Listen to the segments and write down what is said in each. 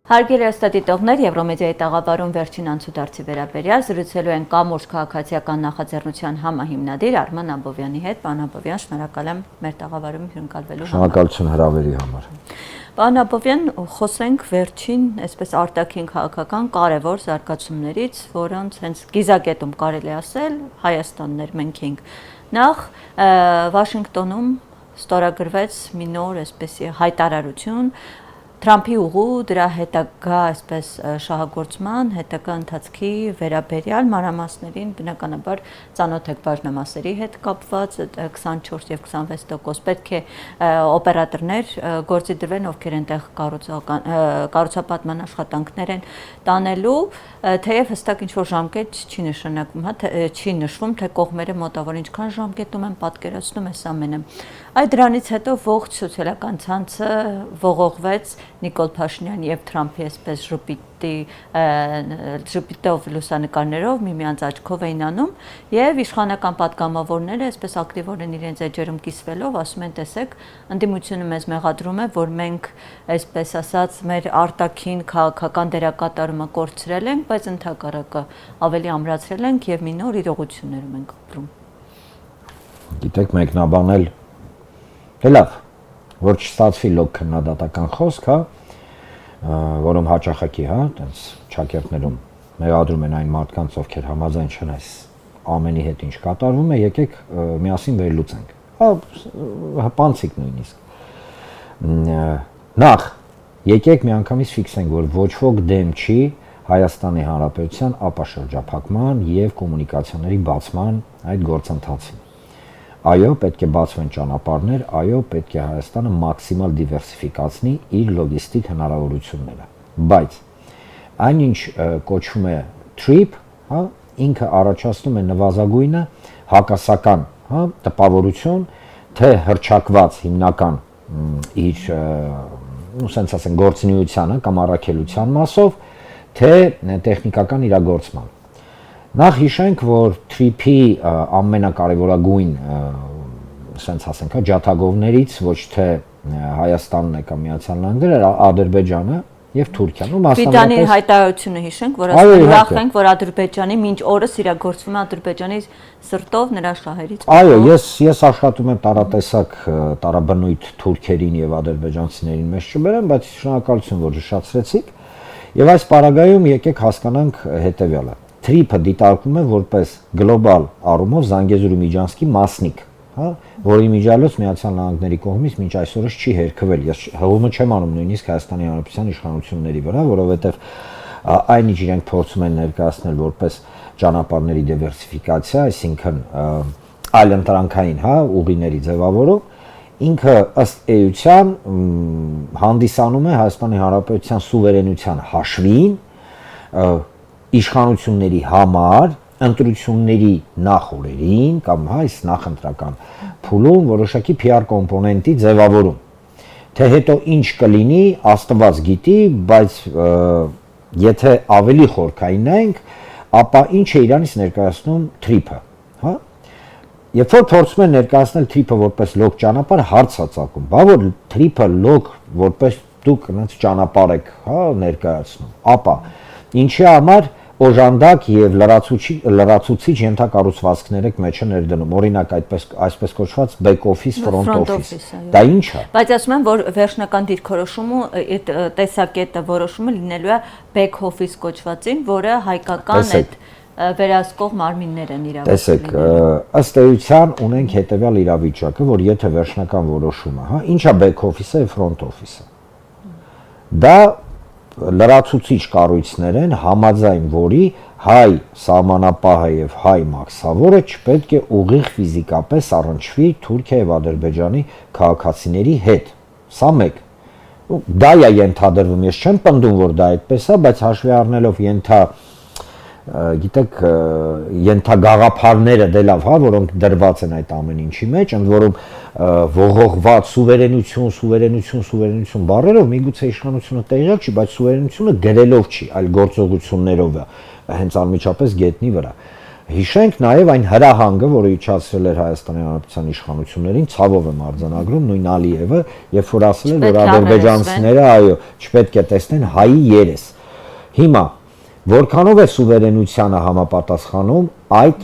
Հարգելի ստատիտողներ, Եվրոմեդիայի տաղավարում վերջին անցուդարձի վերաբերյալ զրուցելու են կամուրջ քաղաքացիական նախաձեռնության համահիմնադիր Արման Աբովյանի հետ։ Պարոն Աբովյան, շնորհակալ եմ մեր տաղավարում հյուրընկալվելու համար։ Շնորհակալություն հրավերի համար։ Պարոն Աբովյան, խոսենք վերջին, այսպես արտաքին քաղաքական կարևոր զարգացումներից, որոնց հենց գիզակետում կարելի ասել Հայաստանն էր, մենք ենք։ Նախ Վաշինգտոնում ստորագրվեց մի նոր այսպես հայտարարություն Թրամփի ուղու դրա հետագա այսպես շահագործման, հետագա ընթացքի վերաբերյալ մանրամասներին բնականաբար ծանոթ եք բաժնամասերի հետ կապված 24 եւ 26% պետք է օպերատորներ գործի դրվեն, ովքեր այնտեղ կառուցապատման աշխատանքներ են տանելու, թեև հստակ ինչ-որ ժամկետ չի նշանակվում, չի նշվում, թե կողմերը մոտավոր ինչքան ժամկետում են պատկերացնում այս ամենը։ Այդ դրանից հետո ողջ սոցիալական ցանցը ողողվեց Նիկոլ Փաշինյանի եւ Թրամփի այսպես ժպիտով լուսանկարներով միմյանց աչքով էին անում եւ իշխանական պատգամավորները այսպես ակտիվորեն իրենց էջերում կիսվելով ասում են տեսեք ընդդիմությունը մեզ մեղադրում է որ մենք այսպես ասած մեր արտաքին քաղաքական դերակատարումը կորցրել ենք բայց ընդհակառակը ավելի ամրացրել ենք եւ մի նոր իրողություններում ենք ապրում։ Գիտեք մեկնաբանել լավ որ չստացվի լոկ քննադատական խոսք, որում հաճախակի, այտենց ճակերտներում մեղադրում են այն մարդկանց, ովքեր համաձայն չեն այս ամենի հետ ինչ կատարվում է, եկեք միասին վերլուծենք։ Հպանցիկ նույնիսկ։ Նախ եկեք միանգամից ֆիքսենք, որ ոչ ոք դեմ չի Հայաստանի Հանրապետության ապաշրջափակման եւ կոմունիկացիաների բացման այդ գործընթացին։ Այո, պետք է բացվեն ճանապարհներ, այո, պետք է Հայաստանը մաքսիմալ դիվերսիֆիկացնի իր լոգիստիկ հնարավորությունները։ Բայց այնինչ կոչվում է TRIP, ինքը առաջացնում է նվազագույնը հակասական, տպավորություն, թե հրճակված հիմնական իր, ասենք ասեն, գործունեությանը կամ առաքելության մասով, թե տեխնիկական իրագործման։ Նախ հիշենք, որ TRIP-ի ամենակարևորագույն, ասենք ասենք, ջատագովներից ոչ թե Հայաստանն է կամ Միացյալ Նահանգները, Ադրբեջանը եւ Թուրքիան։ Ֆիդանի հայտարարությունը հիշենք, որ ասում ուրախ ենք, որ Ադրբեջանի մինչ օրս իրագործվում է Ադրբեջանի սրտով նրա շահերից։ Այո, ես աշխատում եմ տարատեսակ տարաբնույթ թուրքերին եւ ադրբեջանցիներին մեջ չբերեմ, բայց շնորհակալություն, որ հիշեցրեցիք։ Եվ այս պարագայում եկեք հասկանանք հետեւյալը։ TRIP-ը դիտարկվում է որպես գլոբալ առումով Զանգեզուրի միջանցքի մասնիկ, որի միջալոց Միացյալ Նահանգների կողմից մինչ այսօրս չի հերքվել։ Ես հողումը չեմ անում նույնիսկ Հայաստանի Հանրապետության իշխանությունների վրա, որովհետև այնինչ իրենք փորձում են ներկայացնել որպես ճանապարհների դիվերսիֆիկացիա, այսինքն այլընտրանքային, ուղիների ձևավորում, ինքը ըստ էության հանդիսանում է Հայաստանի Հանրապետության սուվերենության հաշվին իշխանությունների համար ընտրությունների նախօրերին կամ այս նախընտրական փուլում որոշակի PR կոմպոնենտի ձևավորում։ Թե հետո ինչ կլինի, Աստված գիտի, բայց եթե ավելի խորքային ենք, ապա ինչ է իրանից ներկայացնում TRIP-ը, Երբ որ փորձում են ներկայացնել TRIP-ը որպես լոկ ճանապարհ, հարց է ծագում, բա որ TRIP-ը լոկ որպես դուք այնց ճանապարհ եք, ներկայացնում, ապա ինչի համար օժանդակ եւ լրացուցիչ ենթակառուցվածքներ եք մեջը ներդնում, օրինակ այսպես կոչված back office, front office։ Դա ի՞նչ է։ Բայց ասում են, որ վերջնական դիրքորոշումը, այդ տեսակետը որոշումը լինելու է back office կոչվածին, որը հայկական այդ վերահսկող մարմիններ են իրավունք։ Տեսեք, ըստ էության ունենք հետեւյալ իրավիճակը, որ եթե վերջնական որոշումը, ինչա back office-ը եւ front office-ը։ Դա լրացուցիչ կառույցներ են, համաձայն որի հայ սահմանապահը եւ հայ մաքսավորը չպետք է ուղիղ ֆիզիկապես առնչվի Թուրքիա եւ Ադրբեջանի քաղաքացիների հետ։ Սա մեկ։ Դա է ենթադրվում, ես չեմ պնդում, որ դա այդպես է, բայց հաշվի առնելով գիտեք, ենթագաղափարները դե լավ, որոնք դրված են այդ ամեն ինչի մեջ, ընդ որում ողողված սուվերենություն բառերով միգուցե իշխանությունը տեղյակ չի, բայց սուվերենությունը գրելով չի, այլ գործողություններով է, հենց անմիջապես գետնի վրա։ Հիշենք նաև այն հրահանգը, որը իջացրել էր Հայաստանի Հանրապետության իշխանություններին, ցավով եմ արձանագրում, նույն Ալիևը, երբ որ ասել էր, որ ադրբեջանցիները, այո, չպետք է տեսնեն հայի երես։ Հիմա որքանով է սուվերենությանը համապատասխանում այդ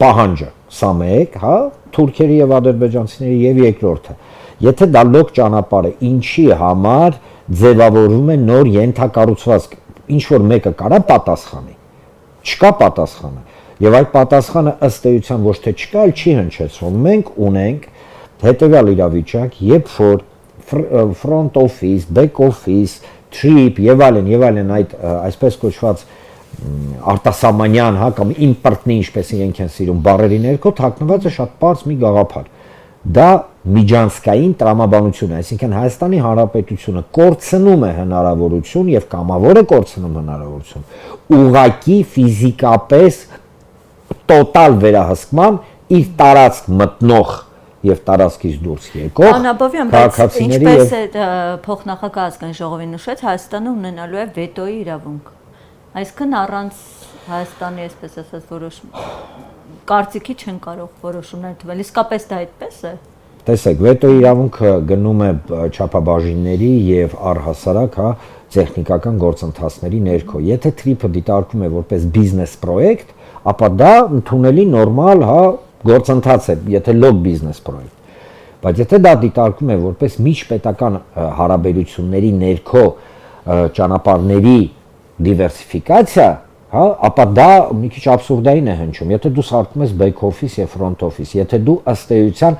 պահանջը, սա մեկ, հա, թուրքերի եւ ադրբեջանցիների եւ երկրորդը։ Եթե դա լոկ ճանապարհ է, ինչի համար ձևավորվում է նոր ենթակառուցվածք, ինչ որ մեկը կարա պատասխանի։ Չկա պատասխանը։ Եվ այդ պատասխանը ըստ էության ոչ թե չկա, այլ չի հնչեցվում։ Մենք ունենք հետեւյալ իրավիճակ, երբ որ front office, back office, trip եւ այլն այդ այսպես կոչված արտասահմանյան, հա, կամ իմպորտնի, ինչպես իրենք են սիրում բառերի ներքո թաքնված է շատ པարզ մի գաղափար։ Դա միջանցքային տրամաբանություն է, այսինքն Հայաստանի Հանրապետությունը կորցնում է հնարավորություն եւ կամավոր է կորցնում հնարավորություն ուղղակի ֆիզիկապես տոտալ վերահսկման իր տարածք մտնող եւ տարածքից դուրս եկող քաղաքացիների ինչպես է փոխնախագահ ազգային ժողովի նշեց, Հայաստանը ունենալու է վետոյի իրավունք։ Այսինքն առանց Հայաստանի, այսպես ասած, որոշում կարծիքի չեն կարող որոշումներ տվել։ Իսկապես դա այդպես է։ Տեսեք, վետոյի իրավունքը գնում է չափաբաժինների եւ առհասարակ, հա, տեխնիկական գործընթացների ներքո։ Եթե TRIP-ը դիտարկվում է որպես բիզնես պրոյեկտ, ապա դա ընդունելի նորմալ, հա, գործընթաց է, եթե լոկ բիզնես պրոյեկտ։ Բայց եթե դա դիտարկվում է որպես միջպետական հարաբերությունների ներքո ճանապարհների դիվերսիֆիկացիա, հա, ապա դա մի քիչ աբսուրդային է հնչում։ Եթե դու սարքում ես back office եւ front office, եթե դու ըստ էության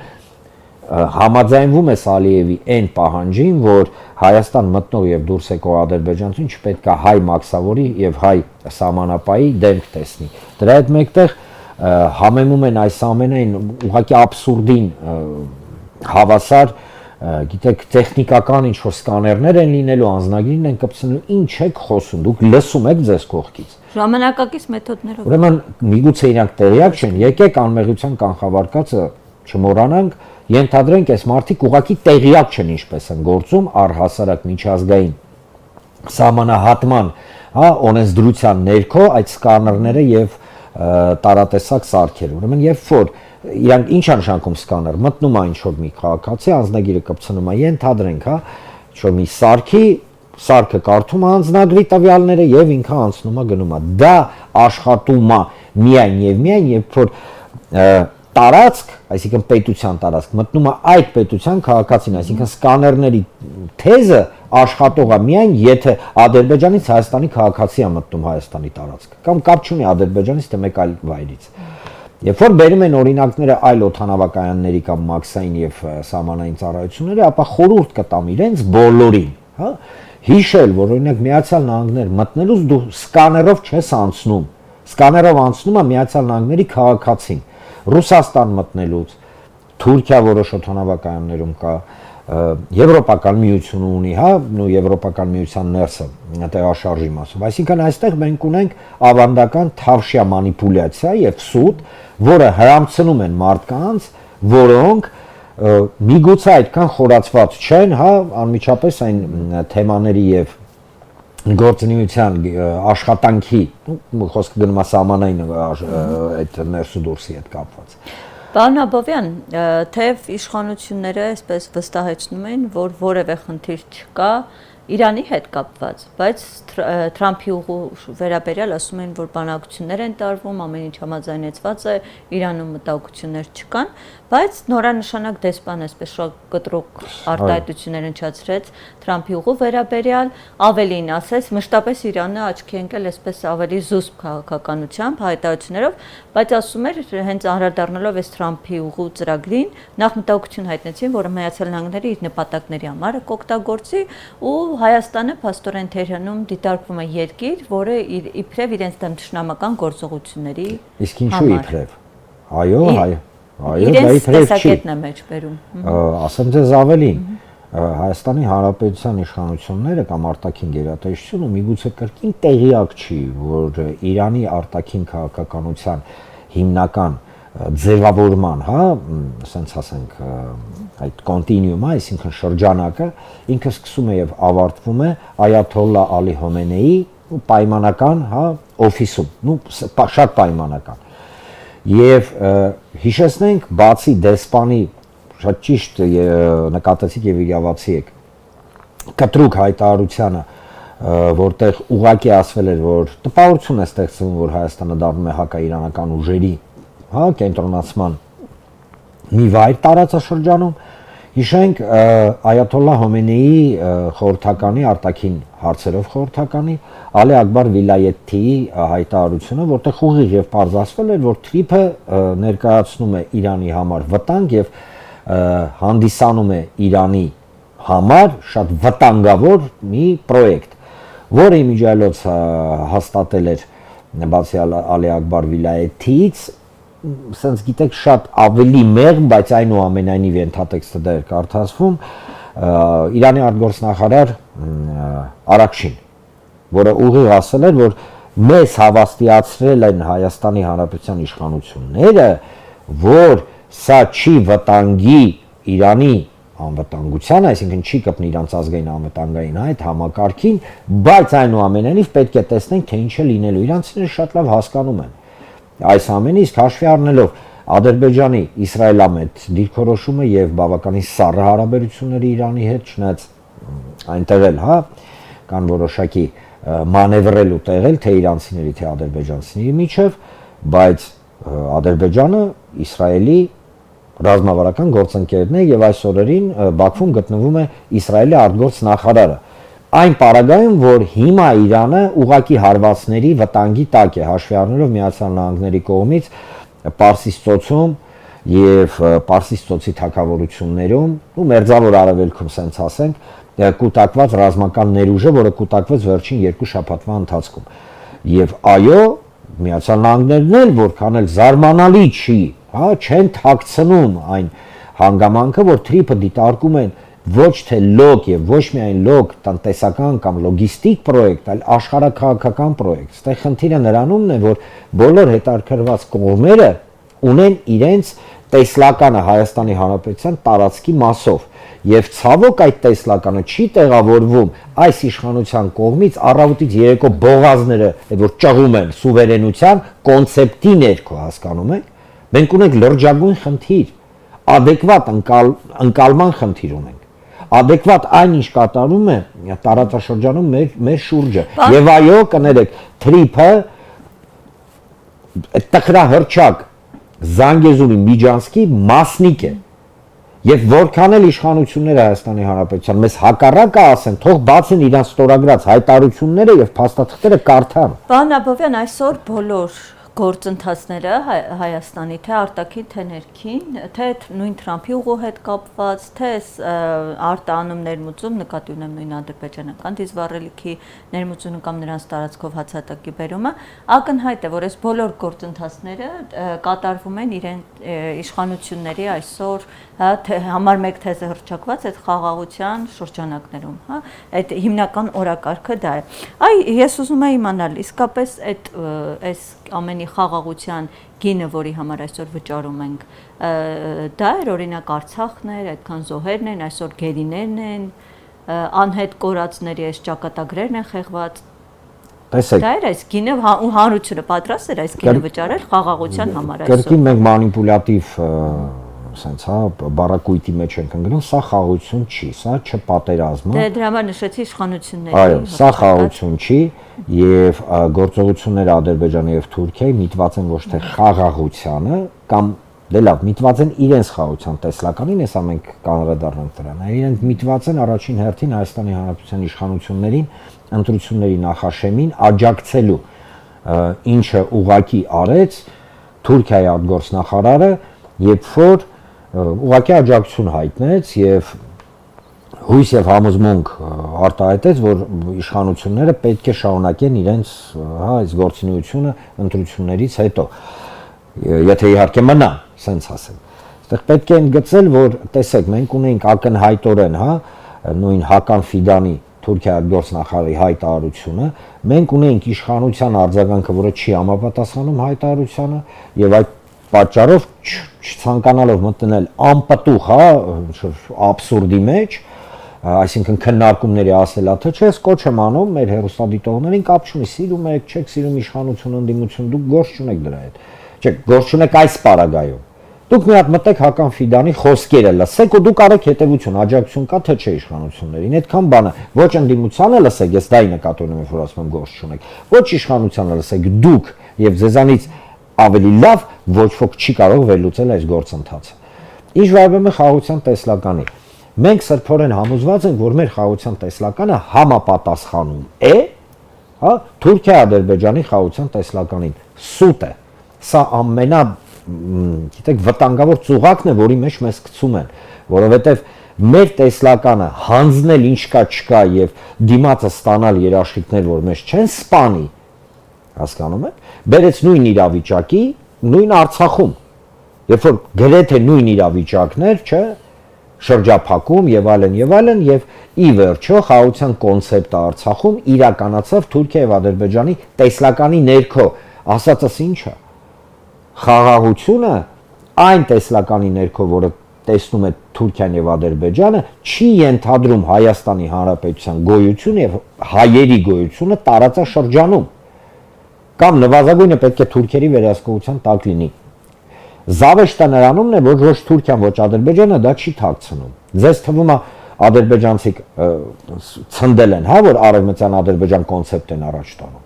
համաձայնվում ես Ալիևի այն պահանջին, որ Հայաստան մտնող եւ դուրս եկող ադրբեջանցին չպետք է հայ մաքսավորի եւ հայ սահմանապահի դեմք տեսնի։ Դրա հետ մեկտեղ համեմում են այս ամենայն ուղղակի աբսուրդին հավասար, գիտեք, տեխնիկական ինչ որ սկաներներ են լինելու, անձնագրին են կպցնելու, ինչ եք խոսում, դուք լսում եք ձեզ կողքից։ Ժամանակակից մեթոդներով։ Ուրեմն միգուցե իրանք տեղյակ չեն, եկեք անմեղության կանխավարկածը չմոռանանք, ենթադրենք այս մարդիկ ուղղակի տեղյակ չեն ինչպես են գործում առհասարակ միջազգային սահմանահատման, հա, օրենսդրության ներքո այդ սկաներները եւ տարատեսակ սարքեր։ Ուրեմն երբ որ իրանք ինչ է նշանակում սկաներ, մտնում է ինչ որ մի քաղաքացի, անձնագիրը կպցնում է, ենթադրենք, հա, ինչ որ մի սարքը կարդում է անձնագրի տվյալները եւ ինքը անցնում է գնում է։ Դա աշխատում է միայն երբ որ տարածք, այսինքն պետության տարածք, մտնում է այդ պետության քաղաքացին, այսինքն սկաներների թեզը աշխատող է միայն եթե Ադրբեջանից Հայաստանի քաղաքացի է մտնում Հայաստանի տարածք, կամ կապ չունի Ադրբեջանից թե մեկ այլ վայրից։ Երբ որ բերում են օրինակները այլ օդանավակայանների կամ մաքսային եւ սահմանային ծառայությունների, ապա խորհուրդ կտամ իրենց բոլորին, հա, հիշել, որ օրինակ Միացյալ Նահանգներ մտնելուց դու սկաներով չես անցնում։ Սկաներով անցնում է Միացյալ Նահանգների քաղաքացին։ Ռուսաստան մտնելուց, Թուրքիա որոշ օդանավակայաններում կա, Եվրոպական միությունը ունի, հա, ու Եվրոպական միության ներսը տեղաշարժի մասով։ Այսինքն այստեղ մենք ունենք ավանդական թավշյա մանիպուլյացիա եւ սուտ, որը հрамցնում են մարդկանց, որոնք միգուցե այդքան խորացված չեն, հա, անմիջապես այն թեմաների եւ գործունեության աշխատանքի, խոսքը գնում է սահմանային այդ ներսու դուրսի հետ կապված։ Պարոն Աբովյան, թեև իշխանությունները այսպես վստահեցնում են, որ որևէ խնդիր չկա Իրանի հետ կապված, բայց Թրամփի ուղու վերաբերյալ ասում են, որ բանակցություններ են տարվում, ամեն ինչ համաձայնեցված է, Իրանում մտահոգություններ չկան, բայց նորանշանակ դեսպան այսպես շատ կտրուկ արտահայտություններ ընչացրեց Թրամփի ուղու վերաբերյալ, ավելին ասեց, մշտապես Իրանը աչքի ընկել այսպես ավելի զուսպ քաղաքականությամբ, հայտարարություններով, բայց ասում էր, հենց անդրադառնալով այս Թրամփի ուղու ծրագրին, նախ մտահոգություն հայտնեցին, որ Միացյալ Նահանգները իր նպատակների համար կօգտագործի ու Հայաստանը փաստորեն Թեհրանում դիտարկվում է երկիր, որը իբրև իրենց դաշնամական գործողությունների իսկ ինչու իբրև։ Այո, դա իրենց իբրև չի։ տեսակետն է մեջ բերում։ Ասեմ ձեզ ավելին, Հայաստանի Հանրապետության իշխանությունները կամ արտաքին գերատեսչությունը միգուցե կրկին տեղյակ չի, որ Իրանի արտաքին քաղաքականության հիմնական ձևավորման, հա, ասենց ասենք, այդ կոնտինիումը, այսինքն շրջանակը ինքը սկսում է եւ ավարտվում է Այաթոլլա Ալի Խոմեյնիի պայմանական, հա, օֆիսում, շատ պայմանական։ Եվ հիշեցնենք, բացի դեսպանի շատ ճիշտ նկատեցիք եւ իրավացի եք կտրուկ հայտարարությանը, որտեղ ուղղակի ասվել էր, որ տպավորություն է ստեղծվում, որ Հայաստանը դառնում է հակաիրանական ուժերի, կենտրոնացման մի վայր տարածաշրջանում, հիշենք Այաթոլլահ Հոմեյնիի խորհրդականի արտաքին հարցերով խորհրդականի Ալի Ակբար Վիլայեթիի հայտարարությունը, որտեղ ուղիղ եւ պարզ ասվել էր, որ TRIP-ը ներկայացնում է Իրանի համար վտանգ եւ հանդիսանում է Իրանի համար շատ վտանգավոր մի պրոյեկտ, որը իմիջիայլոց հաստատել էր բացի Ալի Ակբար Վիլայեթիից, sense գիտեք շատ ավելի մեղմ, բայց այնուամենայնիվ ենթատեքստը դա էր կարդացվում Իրանի արտգործնախարար Արաքշին, որը ուղիղ ասել էր, որ մեզ հավաստիացրել են Հայաստանի Հանրապետության իշխանությունները, որ սա չի վտանգի Իրանի անվտանգության, այսինքն չի կպնի իրանց ազգային անվտանգային այդ համակարգին, բայց այնուամենայնիվ պետք է տեսնենք, թե ինչ է լինելու։ Իրանցիները շատ լավ հասկանում են այս ամենը, իսկ հաշվի առնելով Ադրբեջանի իսրայելամետ դիրքորոշումը եւ բավականին սառը հարաբերությունները Իրանի հետ, չնայած այնտեղ էլ, կան որոշակի մանևրել ու տեղել թե իրանցիների, թե ադրբեջանցիների միջև, բայց Ադրբեջանը Իսրայելի ռազմավարական գործընկերն է եւ այս օրերին Բաքվում գտնվում է Իսրայելի արտգործնախարարը։ Այն պարագայում, որ հիմա Իրանը ուղակի հարվածների վտանգի տակ է, հաշվի առնելով Միացյալ Նահանգների կողմից Պարսից ծոցում եւ Պարսից ծոցի թագավորություններում, ու մերձավոր արևելքում, սենց ասենք, կուտակված ռազմական ներուժը, որը կուտակվեց վերջին 2 շաբաթվա ընթացքում։ Եվ այո, Միացյալ Նահանգներն էլ որքան էլ զարմանալի չի, չեն թաքցնում այն հանգամանքը, որ TRIP-ը դիտարկում են ոչ թե լոկ եւ ոչ միայն լոկ տնտեսական կամ լոգիստիկ պրոյեկտ, այլ աշխարհաքաղաքական պրոյեկտ։ Այստեղ խնդիրը նրանումն է, որ բոլոր հետաքրքրված կողմերը ունեն իրենց տեսլականը Հայաստանի Հանրապետության տարածքի մասով եւ ցավոք այդ տեսլականը չի տեղավորվում այս իշխանության կողմից առավոտից երեկո բողազները, որ ճղում են սուվերենության կոնցեպտի ներքո, հասկանում եք։ Մենք ունենք լրջագույն խնդիր, adekvat ընկալման խնդիր ունենք, adekvat այն ինչ կատարում է տարածաշրջանում մեր շուրջը։ Եվ այո, կներեք, TRIP-ը տխրահռչակ Զանգեզուրի Միջանցքի մասնիկ է։ Եվ որքան էլ իշխանությունները Հայաստանի Հանրապետության մեզ հակառակը ասեն, թող բացեն իրանց ստորագրած հայտարարությունները եւ փաստաթղթերը կարդան։ Պարոն Աբովյան, այսօր բոլոր գործընթացները Հայաստանի թե արտաքին թե ներքին, թե նույն Թրամփի ուղու հետ կապված, թե արտահանում ներմուծում, նկատի ունեմ նույն ադրբեջանական դիզվառելիքի ներմուծումը կամ նրանց տարածքով հացատակի բերումը, ակնհայտ է, որ այս բոլոր գործընթացները կատարվում են իրեն իշխանությունների այսօր համար մեկ թեզը հռչակված այդ խաղաղության շրջանակներում, այդ հիմնական օրակարգը դա է։ Այ ես ուզում եմ իմանալ, իսկապես այս ամենի խաղաղության գինը, որի համար այսօր վճարում ենք, դա էր օրինակ Արցախն էր, այդքան զոհերն են, այսօր գերիներն են, անհետ կորածների այս ճակատագրերն են խեղված։ Տեսեք, դա էր այս գինը ու հանրությունը պատրաստ էր այս գինը վճարել խաղաղության համար այսօր։ Կրկին մենք մանիպուլյատիվ sense բարակույտի մեջ ենք ընկնում, սա խաղաղություն չի, սա չպատերազմ է։ Դրա համար նշեցի իշխանությունների։ Այո, սա խաղաղություն չի եւ գործողությունները Ադրբեջանի եւ Թուրքիայի միտված են ոչ թե խաղաղությանը կամ դե լավ, միտված են իրենց խաղաղության տեսլականին, հեսա մենք կանրադառնանք դրան։ Իրենք միտված են առաջին հերթին Հայաստանի Հանրապետության իշխանություններին ընտրությունների նախաշեմին աջակցելու, ինչը ուղակի արեց Թուրքիայի արտգործնախարարը, երբ որ ուղղակի աջակցություն հայտնեց եւ հույս եւ համոզմունք արտահայտեց, որ իշխանությունները պետք է շարունակեն իրենց այս գործունեությունը ընտրություններից հետո, եթե իհարկե մնա, սենց ասեմ։ Այստեղ պետք է ընդգծել, որ տեսեք, մենք ունենք ակնհայտորեն, նույն Հական Ֆիդանի Թուրքիայի արտգործնախարարի հայտարարությունը, մենք ունենք իշխանության արձագանքը, որը չի համապատասխանում հայտարարությանը եւ այդ պատճառով չցանկանալով մտնել անպտուղ, աբսուրդի մեջ, այսինքն քննարկումների ասելա թե չէ, կոչ եմ անում մեր հերոստատիտողներին, կապ չունի, սիրում եք, չեք սիրում իշխանություն, ընդդիմություն, դուք գործ չունեք դրա հետ։ Չէ, գործ չունեք այս պարագայում։ Դուք մի հատ մտեք Հական Ֆիդանի խոսքերը լսեք ու դուք արեք հետևություն, աջակցություն կա թե չէ իշխանություններին։ Այդքան բանը ոչ ընդդիմությանը լսեք, ես դա նկատի ունեմ, որ ասում եմ գործ չունեք։ Ոչ իշխանությանը լսեք, դուք եւ ձեզանից ավելի լավ ոչ ոք չի կարող վերլուծել այս գործընթացը։ Ինչ վայրում է խաղաղության տեսլականի։ Մենք սրբորեն համոզված ենք, որ մեր խաղաղության տեսլականը համապատասխանում է, հա, Թուրքիա-Ադրբեջանի խաղաղության տեսլականին։ Սուտ է։ Սա գիտեք, վտանգավոր ծուղակն է, որի մեջ մեզ գցում են, որովհետև մեր տեսլականը հանձնել ինչ կա չկա եւ դիմացը ստանալ երաշխիքներ, որ մեզ չեն սպանի, հասկանում եք, բերեց նույն իրավիճակի, նույն Արցախում, երբ որ գրեթե նույն իրավիճակներ, չէ, շրջափակում եւ այլն եւ ի վերջո խաղաղության կոնցեպտը Արցախում իրականացավ Թուրքիա եւ Ադրբեջանի տեսլականի ներքո, ասածս ինչ է։ Խաղաղությունը այն տեսլականի ներքո, որը տեսնում է Թուրքիան եւ Ադրբեջանը, չի ենթադրում Հայաստանի Հանրապետության գոյությունը եւ հայերի գոյությունը տարածաշրջանում։ Կամ նվազագույնը պետք է թուրքերի վերահսկողության տակ լինի։ Զավեշտը նրանումն է, որ ոչ Թուրքիան, ոչ Ադրբեջանը դա չի թաքցնում։ Ձեզ թվում է ադրբեջանցիք ցնդել են, հա, որ արևմտյան Ադրբեջան կոնցեպտ են առաջ տանում։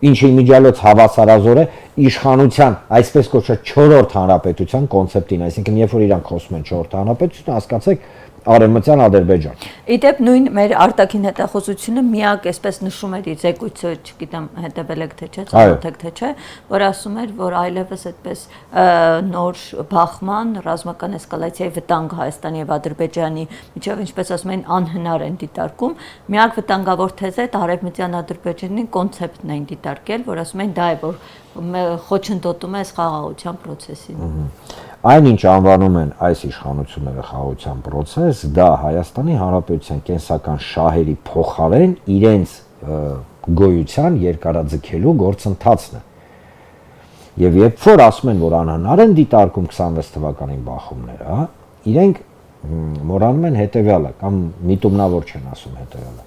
Ինչի միջալոց հավասարազոր է իշխանության, այսպես կոչված 4-րդ հանրապետության կոնցեպտին, այսինքն երբ որ իրանք խոսում են 4-րդ հանրապետություն, հասկացեք Արևմտյան Ադրբեջան։ Իդեպ նույն մեր արտաքին հետախուզությունը միակ այսպես նշում էր իր զեկույցը, չգիտեմ, հետևել եք թե չէ, ծանոթ թե չէ, որ ասում էր, որ այլևս այդպես նոր բախման, ռազմական էսկալացիայի վտանգ Հայաստանի եւ Ադրբեջանի միջև, ինչպես ասում են, անհնար են դիտարկում։ Միակ վտանգավոր թեզը Արևմտյան Ադրբեջանի կոնցեպտն են դիտարկել, որ ասում են դա է, որ խոչընդոտում է այս խաղաղության process-ին։ Այն ինչ անվանում են այս իշխանությունները խաղաղության process, դա Հայաստանի Հանրապետության կենսական շահերի փոխարեն իրենց գոյության երկարաձգելու գործընթացն է։ Եվ երբ որ ասում են, որ անհնար են դիտարկում 26 թվականին բախումները, հա, իրենք մոռանում են հետևյալը, կամ միտումնավոր չեն ասում հետևյալը,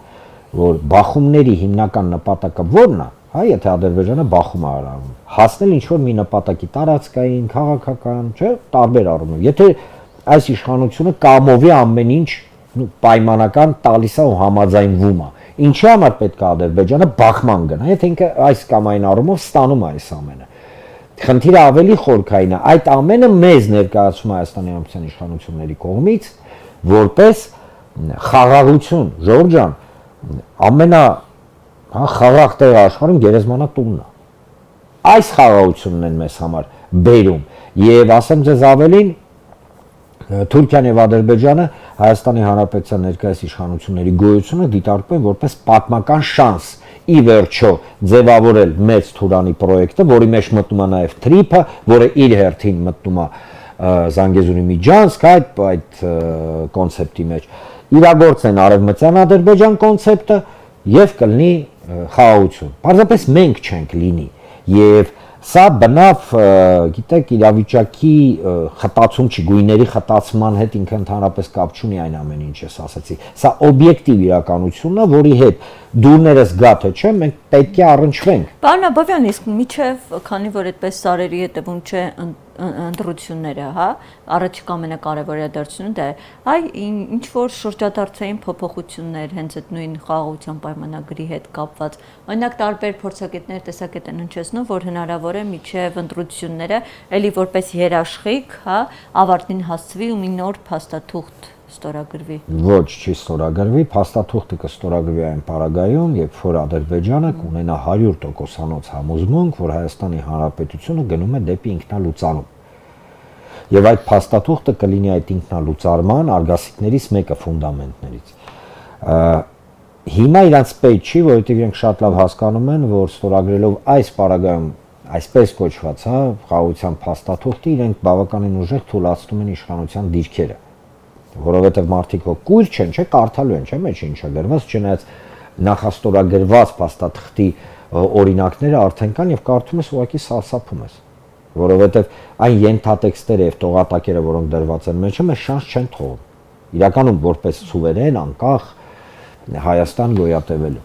որ բախումների հիմնական նպատակը ո՞րն է, հա, եթե Ադրբեջանը բախում է արարում, հասնել ինչ-որ մի նպատակի տարածքային, քաղաքական, չէ, տարբեր առումով։ Եթե այս իշխանությունը կամովի ամեն ինչ պայմանական տալիս է ու համաձայնվում է, ինչի համար պետք է Ադրբեջանը բախման գնա, եթե ինքը այս կամ այն առումով ստանում է այս ամենը։ Խնդիրը ավելի խորքային է, այդ ամենը մեզ ներկայացում Հայաստանի Հանրապետության իշխանությունների կողմից որպես խաղաղություն, Ժորժ ջան, ամենա խաղաղ տեղը աշխարհում Գերեզմանատունն է։ Այս խաղաղությունն են մեզ համար բերում եւ ասեմ ձեզ ավելին, Թուրքիան եւ Ադրբեջանը Հայաստանի Հանրապետության ներկայիս իշխանությունների գոյությունը դիտարկում են որպես պատմական շանս ի վերջո ձևավորել մեծ Թուրանի պրոյեկտը, որի մեջ մտնում է նաեւ Թրիփը, որը իր հերթին մտնում է Զանգեզուրի Միջանցք, այդ կոնցեպտի մեջ։ Իրագործեն Արևմտյան Ադրբեջան կոնցեպտը եւ կլինի խաղաղություն։ Պարզապես մենք չենք լինի եւ սա բնավ, գիտեք, իրավիճակի խտացում չի, գույների խտացման հետ ինքը ընդհանրապես կապ չունի այն ամեն ինչ ես ասացի։ Սա օբյեկտիվ իրականությունն է, որի հետ դուրներս գա թե չէ, մենք պետք է առնչվենք։ Պարոն Աբովյան, իսկ միջև, քանի որ այդպես սարերի հետևում չէ ընտրությունները, հա, առաջիկա ամենակարևոր իրադարձությունը դա է։ Այ ինչ որ շրջադարձային փոփոխություններ հենց այդ նույն խաղաղության պայմանագրի հետ կապված, օրինակ տարբեր փորձագետներ տեսակետ են հնչեցնում, որ հնարավոր է միջև ընտրությունները ելի որպես երաշխիք, հա, ավարտին հասցվի ու մի նոր փաստաթուղթ ստորագրվի։ Ոչ, չի ստորագրվի, փաստաթուղթը կստորագրվի այն պարագայում, երբ որ Ադրբեջանը կունենա 100%-անոց համոզմունք, որ Հայաստանի Հանրապետությունը գնում է դեպի ինքնալուծանում։ Եվ այդ փաստաթուղթը կլինի այդ ինքնալուծարման արգասիքներից մեկը, ֆունդամենտներից։ Հիմա իրանց պետք չի, որովհետև իրենք շատ լավ հասկանում են, որ ստորագրելով այս պարագայում այսպես կոչված, հա, խաղաղության փաստաթուղթը իրենք բավականին ուժեղ թույլատնում են իշխանության դիրքերը, որովհետև մարդիկ կույր չեն, չէ, կարդալու են, չէ, մեջ ինչա գրված, չնայած նախաստորագրված փաստաթղթի օրինակները արդեն կան եւ կարդում ես ուղղակի սարսափում ես, որովհետև այն ենթատեքստերը եւ տողատակերը, որոնք դրված են մեջը, մեզ շանս չեն թողում։ իրականում որպես սուվերեն, անկախ Հայաստան գոյատևելու։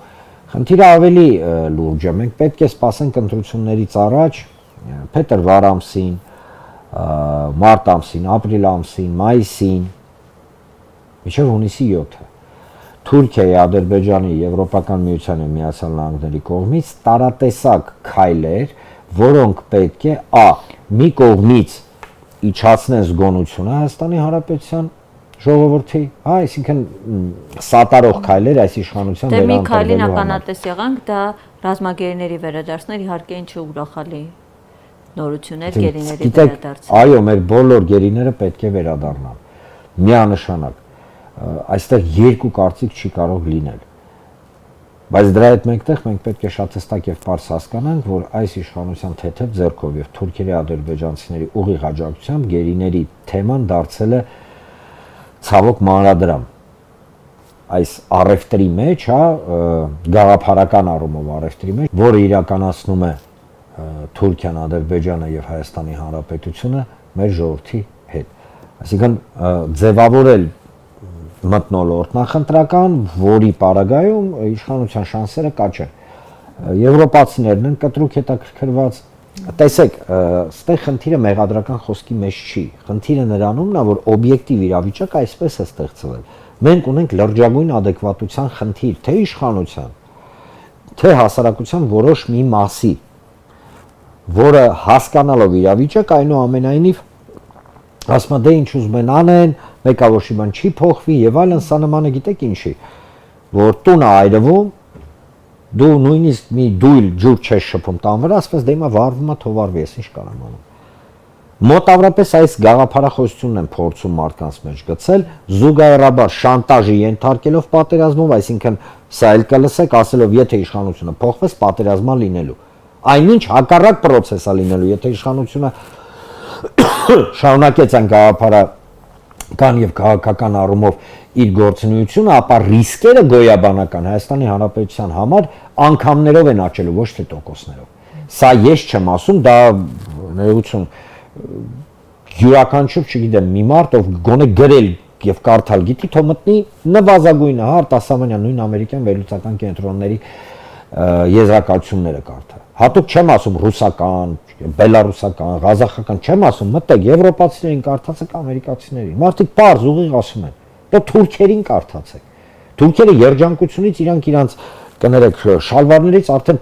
Խնդիրը ավելի լուրջ է, մենք պետք է սպասենք ընտրություններից առաջ, փետրվար ամսին, մարտ ամսին, ապրիլ ամսին, մայիսին, մինչև հունիսի 7-ը Թուրքիայի, Ադրբեջանի, Եվրոպական միությանի Միացյալ Նահանգների կողմից տարատեսակ քայլեր, որոնք պետք է մի կողմից իջացնեն զգոնությունը Հայաստանի Հանրապետության ժողովրդի, այսինքն սատարող քայլեր այս իշխանության վերանտրվելու համար։ Դե մի քայլին ականատես եղանք, դա ռազմագերիների վերադարձներ, իհարկե ինչու ուրախալի նորություններ գերիների վերադարձը։ Այո, մեր բոլոր գերիները պետք է վերադառնան։ Միանշանակ։ Այստեղ երկու կարծիք չի կարող լինել։ Բայց դրա հետ մեկտեղ մենք պետք է շատ հստակ եւ պարզ հասկանանք, որ այս իշխանության թեթև ձեռքով եւ թուրքերի ադրբեջանցիների ուղիղ աջակցությամբ գերիների թեման դարձել է ցավոք մանրադրամ։ Այս առևտրի մեջ, գաղափարական առումով առևտրի մեջ, որը իրականացնում է Թուրքիան, Ադրբեջանը եւ Հայաստանի Հանրապետությունը մեր ժողովրդի հետ։ Այսինքն ձևավորել մթնոլորտ նախընտրական, որի պարագայում իշխանության շանսերը կաչ են։ Եվրոպացիներն են կտրուկ հետաքրքրված։ Տեսեք, ստեղ խնդիրը մեղադրական խոսքի մեջ չի։ Խնդիրը նրանումն է, որ օբյեկտիվ իրավիճակը այսպես է ստեղծվել։ Մենք ունենք լրջագույն adekvatության խնդիր, թե իշխանության, թե հասարակության որոշ մի մասի, որը հասկանալով իրավիճակը այնուամենայնիվ ասում է դե ինչ ուզում են անեն, մեկը ոչի բան չի փոխվի եւ այլն, սա նմանը գիտեք ինչի, որ տունը այրվում, դու նույնիսկ մի դույլ ջուր չես շփում տան վրա, ասես դե հիմա վառվում է, թողարվի, ես ինչ կարամ անում։ Մոտավորապես այս գաղափարախոսությունն են փորձում մարդկանց մեջ գցել, զուգահեռաբար շանտաժի ենթարկելով պատերազմով, այսինքն սա էլ կլսեք ասելով, եթե իշխանությունը փոխվեց, պատերազմա լինելու։ Այնինչ հակառակ process-ա լինելու, եթե իշխանությունը շարունակեց այն գաղափարական եւ քաղաքական առումով իր գործունեությունը, ապա ռիսկերը գոյաբանական Հայաստանի Հանրապետության համար անգամներով են աճելու, ոչ թե տոկոսներով։ Սա ես չեմ ասում, դա ներողություն յուրաքանչյուր, չգիտեմ, մի մարդ, ով գոնե գրել եւ կարդալ գիտի, թող մտնի նվազագույնը, արտասահմանյան նույն ամերիկյան վերլուծական կենտրոնների եզրակացությունները կարդա։ Հատուկ չեմ ասում ռուսական, բելարուսական, ղազախական, չեմ ասում, մտեք եվրոպացիներին կարդացեք ամերիկացիներին։ Մարդիկ բարձ ուղիղ ասում են, դե թուրքերին կարդացեք։ Թուրքերը երջանկությունից իրանք կներեք շալվարներից արդեն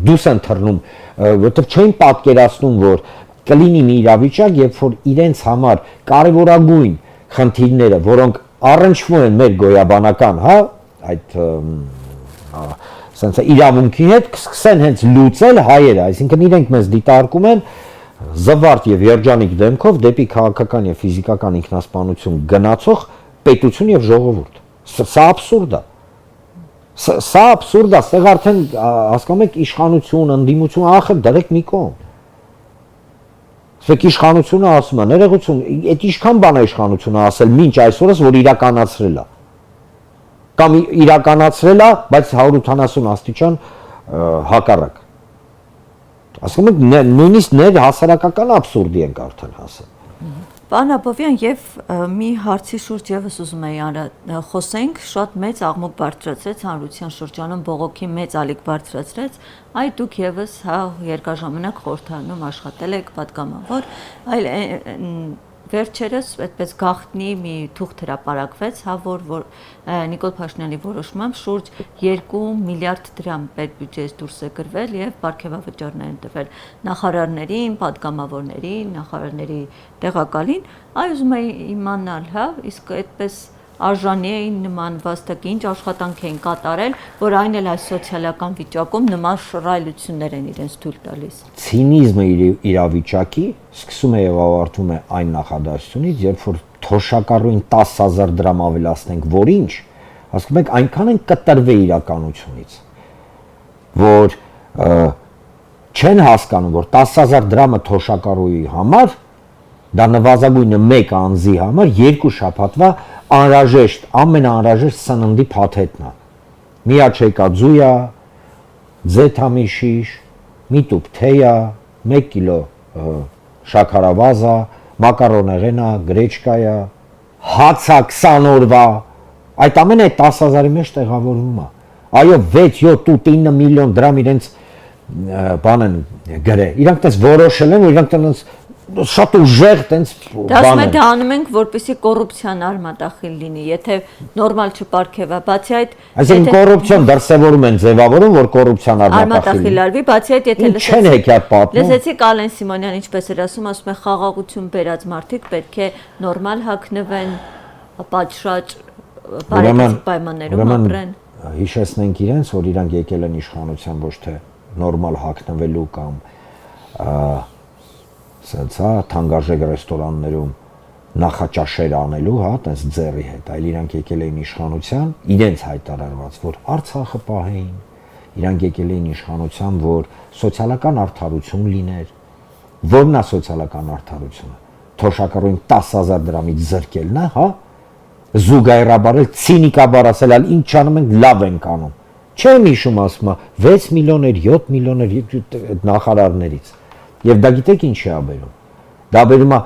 դուրս են թռնում, որովհետև չէին պատկերացնում, որ կլինի մի իրավիճակ, երբ որ իրենց համար կարևորագույն խնդիրները, որոնք առնչվում են մեր գոյաբանական, այդ սենց իրավունքի հետ կսկսեն հենց լուծել հայերը, այսինքն իրենք մեզ դիտարկում են զվարթ եւ երջանիկ դեմքով դեպի քաղաքական եւ ֆիզիկական ինքնասպանություն գնացող պետություն եւ ժողովուրդ։ Սա աբսուրդ է։ Սա աբսուրդ է, այստեղ արդեն հասկանում եք իշխանություն, ընդդիմություն, ախր դրեք մի կողմ։ Սեք իշխանությունը ասում է, ներողություն, այդ ինչքան բան է իշխանությունը ասել մինչ այսօրս, որ իրականացրել է։ Կամ իրականացրել է, բայց 180 աստիճան հակառակ։ Ասում եք, նույնիսկ ներհասարակական աբսուրդի ենք արդեն հասել։ Պարոն Աբովյան, եւ մի հարցի շուրջ եւս ուզում եի խոսենք, շատ մեծ աղմուկ բարձրացրեց հանրության շրջանում, բողոքի մեծ ալիք բարձրացրեց, այ դուք եւս երկաժամանակ խորհրդարանում աշխատել եք պատգամավոր, այլ վերջերս այդպես գաղտնի մի թուղթ հրապարակվեց, որ Նիկոլ Փաշինյանի որոշմամբ շուրջ 2 միլիարդ դրամ պետբյուջեից դուրս է գրվել եւ պարգևավճարներ են տվել նախարարներին, պատգամավորներին, նախարարների տեղակալին, այ ուզում եի իմանալ, իսկ այդպես արժանի էին նման վաստակի, ինչ աշխատանք էին կատարել, որ այն էլ այս սոցիալական վիճակում նման շռայլություններ են իրենց թույլ տալիս։ Ցինիզմը իրավիճակի սկսում է եւ ավարտվում է այն նախադասությունից, երբ որ թոշակառուին 10,000 դրամ ավելացնենք, որ ինչ, ասում եք, այնքան են կտրվել իրականությունից, որ չեն հասկանում, որ 10,000 դրամը թոշակառուի համար, դա նվազագույնը 1 անձի համար 2 շաբաթվա անհրաժեշտ, ամենաանհրաժեշտ սննդի փաթեթն է։ Միաչեկա ձույա, ձեթամիշիշ, մի տուփ թեյա, 1 կիլո շաքարավազա, մակարոնեղենա, գրեչկայա, հացա 20 օրվա, այդ ամենը 10,000-ի մեջ տեղավորվում է։ Այո, 6, 7, 8, 9 միլիոն դրամ իրենց բան են գրել։ Իրանք տես որոշել են, որ իրանք տես շատ ուժեղ տես բան են։ Դա անում ենք, որպեսզի կոռուպցիան արմատախիլ լինի, եթե նորմալ չպարգևա, բացի այդ այսինքն կոռուպցիոն դրսևորում են ձևավորում, որ կոռուպցիան արմատախիլ արվի, բացի այդ եթե չեն հեքիաթ պատմում։ Լսեցիք Ալեն Սիմոնյան ինչպես էր ասում է խաղաղություն բերած մարդիկ պետք է նորմալ հագնվեն, պատշաճ բարեկեցիկ պայմաններում ապրեն։ Հիշեցնենք իրենց, որ իրանք եկել են իշխանության ոչ թե նորմալ հագնվելու կամ ասենց թանկարժեք ռեստորաններում նախաճաշեր անելու, տես ձեռի հետ, այլ իրանք եկել էին իշխանության, իրենց հայտարարված, որ Արցախը պահեին, իրանք եկել էին իշխանության, որ սոցիալական արդարություն լիներ, որն է սոցիալական արդարությունը, թոշակառուին 10,000 դրամից զրկելն է, հա, զուգահեռաբարել, ցինիկաբար ասել, այլ ինչ անում ենք, լավ ենք անում։ Չեմ հիշում, ասում է 6 միլիոներ, 7 միլիոներ նախարարներից։ Եվ դա գիտեք ինչ է բերում։ Դա բերում է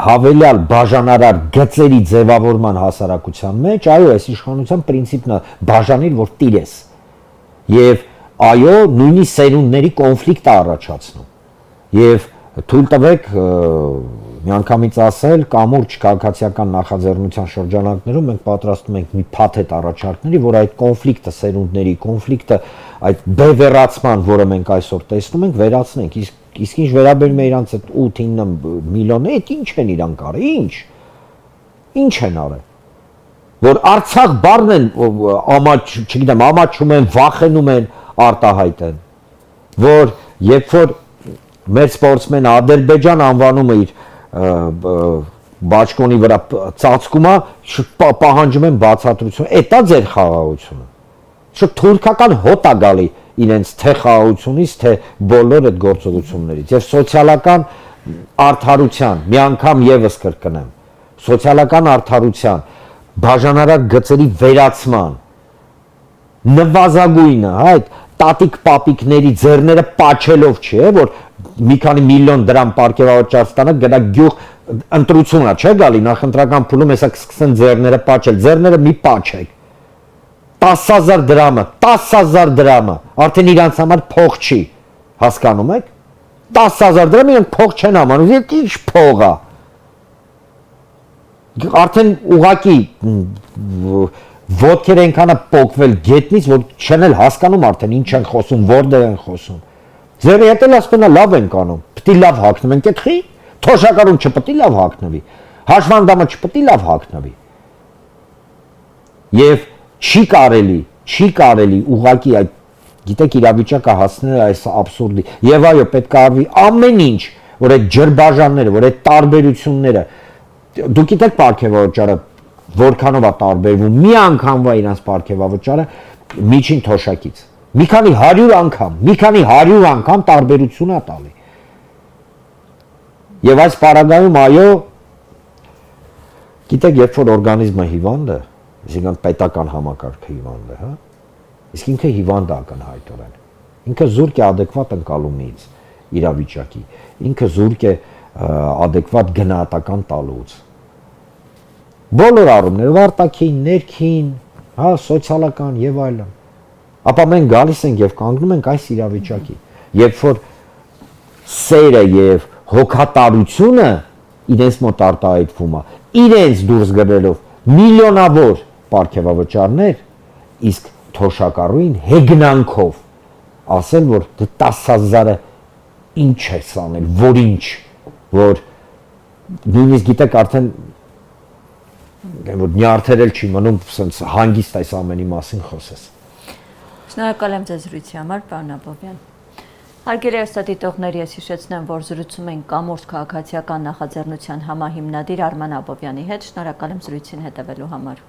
հավելյալ բաժանարար գծերի ձևավորման հասարակության մեջ, այո, այս իշխանության պրինցիպն է բաժանիր, որ տիրես։ Եվ այո, նույնիսկ սերունդների կոնֆլիկտ է առաջացնում։ Եվ թույլ տվեք միանգամից ասել, կամուրջ քաղաքացիական նախաձեռնության շրջանակներում մենք պատրաստում ենք մի փաթեթ առաջարկների, որ այդ կոնֆլիկտը, սերունդների կոնֆլիկտը, այդ բևեռացման, որը մենք այսօր տեսնում ենք, վերացնենք։ Իսկ ինչ վերաբերում է իրանց այդ 8-9 միլիոնը, այդ ինչ են իրանք արել, ինչ են արել։ Որ Արցախ բառն են չգիտեմ, ամաչում են, վախենում են, արտահայտեն, որ երբ որ մեր սպորտսմենը Ադրբեջան անվանում է իր բաճկոնի վրա ծածկում է, պահանջում են բացատրություն։ Էտա ձեր խաղաղությունը։ Շուտ թուրքական հոտ է գալի իրենց թե խաղաղությունից, թե բոլոր այդ գործողություններից։ Եվ սոցիալական արդարության, մի անգամ եւս կրկնեմ, սոցիալական արդարության, բաժանարար գծերի վերացման նվազագույնը, հա, այդ տատիկ պապիկների ձեռները պաչելով չէ, որ մի քանի միլիոն դրամ պարգևավճար ստանա, գնա գյուղ ընտրություն է, չէ՞ գալի, նախընտրական փուլում հեսա կսկսեն ձեռները պաչել, ձեռները մի պաչեք։ 10,000 դրամը, 10,000 դրամը, արդեն իրանց համար փող չի, հասկանում եք։ 10,000 դրամ իրանք փող չեն համանում, եկ ինչ փող է։ Արդեն ուղակի ոտքերը այնքան է պոկվել գետնից, որ չեն էլ հասկանում արդեն ինչ են խոսում, որտեղ են խոսում։ Ձեր հետ էլ ասում են լավ ենք անում, պետք է լավ հագնվենք, այդ խի, թոշակառուն չպետք է լավ հագնվի, հաշվանդամը չպետք է լավ հագնվի։ Եվ չի կարելի ուղակի այդ գիտեք իրավիճակը հասնել այս աբսուրդի։ Եվ այո, պետք է արվի ամեն ինչ, որ այդ ջրբաժանները, որ այդ տարբերությունները, դուք գիտեք պարգևավճարը որքանով է տարբերվում, մի անգամվա իրանց պարգևավճարը միջին թոշակից։ Մի քանի 100 անգամ տարբերություն է տալի։ Եվ այս պարագայում այո, գիտեք, երբ որ օրգանիզմը հիվանդ է, այսինքն պետական համակարգը հիվանդ է, հա, իսկ ինքը հիվանդ է ակնհայտորեն։ Ինքը զուրկ է adekvat ընկալումից իրավիճակի, ինքը զուրկ է adekvat գնահատական տալուց։ Բոլոր առումներով արտաքին, ներքին, հա, սոցիալական եւ այլն։ Ապա մենք գալիս ենք եւ կանգնում ենք այս իրավիճակի, երբ որ սերը եւ հոգատարությունը իրենց մոտ արտահայտվում է, իրենց դուրս գնելով միլիոնավոր պարգևավճարներ, իսկ թոշակառուին հեգնանքով ասել, որ 10,000-ը ինչ է սանել, որ ինչ, որ նույնիսկ գիտեք արդեն որ նյարդեր էլ չի մնում, սենց հանգիստ այս ամենի մասին խոսես։ Շնորհակալ եմ ձեզ զրույցի համար, պարոն Աբովյան։ Հարգելի հեռուստադիտողներ, ես հիշեցնեմ, որ զրուցում ենք կամուրջ քաղաքացիական նախաձեռնության համահիմնադիր Արման Աբովյանի հետ։ Շնորհակալ եմ զրույցին հետևելու համար։